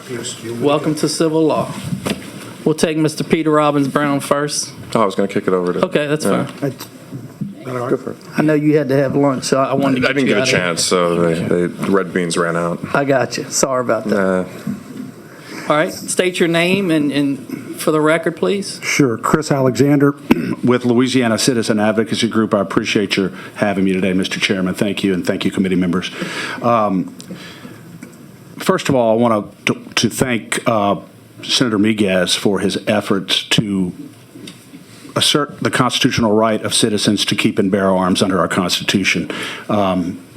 Welcome to civil law. We'll take Mr. Peter Robbins Brown first. Oh, I was going to kick it over to. Okay, that's fine. Go for it. I know you had to have lunch, so I wanted to I get didn't you get a out of here. chance, so the red beans ran out. I got you. Sorry about that. All right, state your name and for the record, please. Sure. Chris Alexander with Louisiana Citizen Advocacy Group. I appreciate your having me today, Mr. Chairman. Thank you, and thank you, committee members. First of all, I want to thank Senator Miguez for his efforts to assert the constitutional right of citizens to keep and bear arms under our Constitution.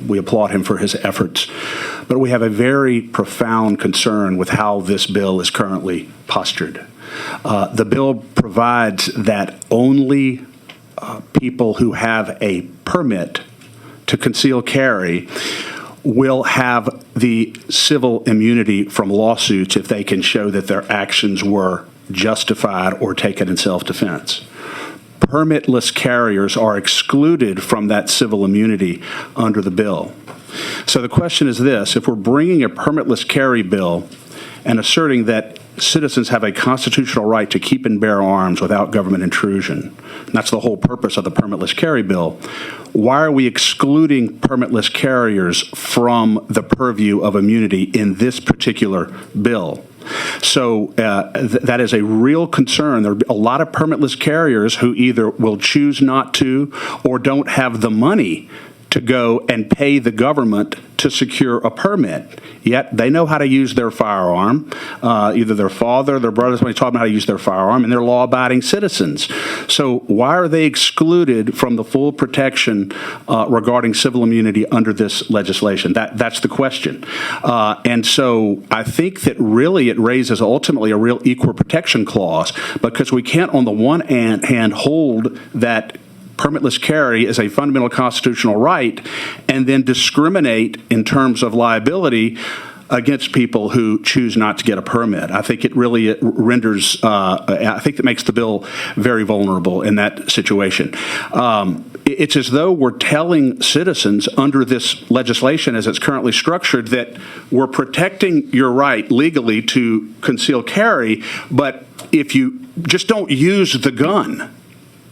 We applaud him for his efforts. But we have a very profound concern with how this bill is currently postured. The bill provides that only people who have a permit to conceal carry will have the civil immunity from lawsuits if they can show that their actions were justified or taken in self-defense. Permitless carriers are excluded from that civil immunity under the bill. So the question is this: if we're bringing a permitless carry bill and asserting that citizens have a constitutional right to keep and bear arms without government intrusion, and that's the whole purpose of the permitless carry bill, why are we excluding permitless carriers from the purview of immunity in this particular bill? So that is a real concern. There are a lot of permitless carriers who either will choose not to or don't have the money to go and pay the government to secure a permit. Yet they know how to use their firearm. Either their father, their brother, somebody taught them how to use their firearm, and they're law-abiding citizens. So why are they excluded from the full protection regarding civil immunity under this legislation? That's the question. And so I think that really it raises ultimately a real equal protection clause, because we can't on the one hand hold that permitless carry is a fundamental constitutional right and then discriminate in terms of liability against people who choose not to get a permit. I think it really renders, I think that makes the bill very vulnerable in that situation. It's as though we're telling citizens under this legislation as it's currently structured that we're protecting your right legally to conceal carry, but if you just don't use the gun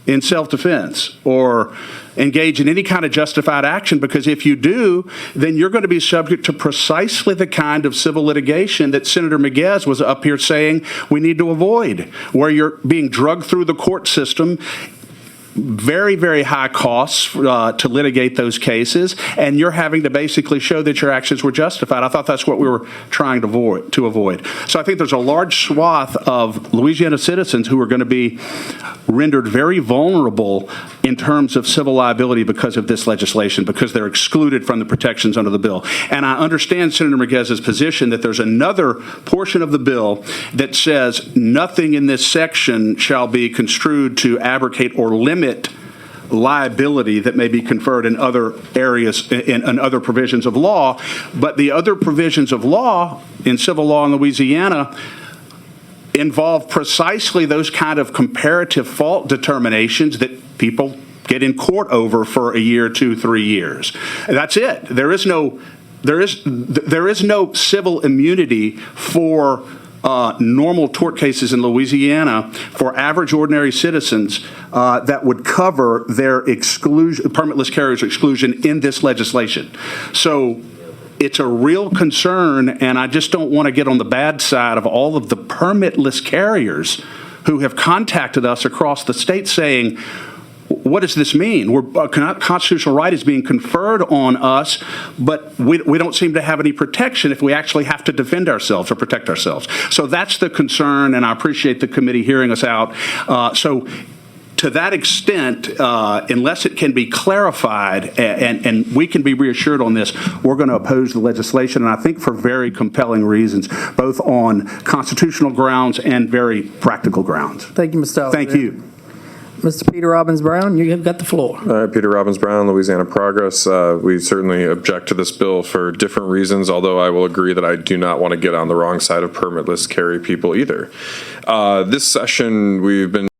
in self-defense or engage in any kind of justified action, because if you do, then you're going to be subject to precisely the kind of civil litigation that Senator Miguez was up here saying we need to avoid, where you're being drugged through the court system, very, very high costs to litigate those cases, and you're having to basically show that your actions were justified. I thought that's what we were trying to avoid. So I think there's a large swath of Louisiana citizens who are going to be rendered very vulnerable in terms of civil liability because of this legislation, because they're excluded from the protections under the bill. And I understand Senator Miguez's position that there's another portion of the bill that says nothing in this section shall be construed to abrogate or limit liability that may be conferred in other areas, in other provisions of law. But the other provisions of law in civil law in Louisiana involve precisely those kind of comparative fault determinations that people get in court over for a year, 2, 3 years. And that's it. There is no civil immunity for normal tort cases in Louisiana for average ordinary citizens that would cover their exclusion, permitless carriers exclusion in this legislation. So it's a real concern, and I just don't want to get on the bad side of all of the permitless carriers who have contacted us across the state saying, what does this mean? A constitutional right is being conferred on us, but we don't seem to have any protection if we actually have to defend ourselves or protect ourselves. So that's the concern, and I appreciate the committee hearing us out. So to that extent, unless it can be clarified and we can be reassured on this, we're going to oppose the legislation, and I think for very compelling reasons, both on constitutional grounds and very practical grounds. Thank you, Mr. Alexander. Thank you. Mr. Peter Robbins Brown, you have got the floor. Peter Robbins Brown, Louisiana Progress. We certainly object to this bill for different reasons, although I will agree that I do not want to get on the wrong side of permitless carry people either. This session, we've been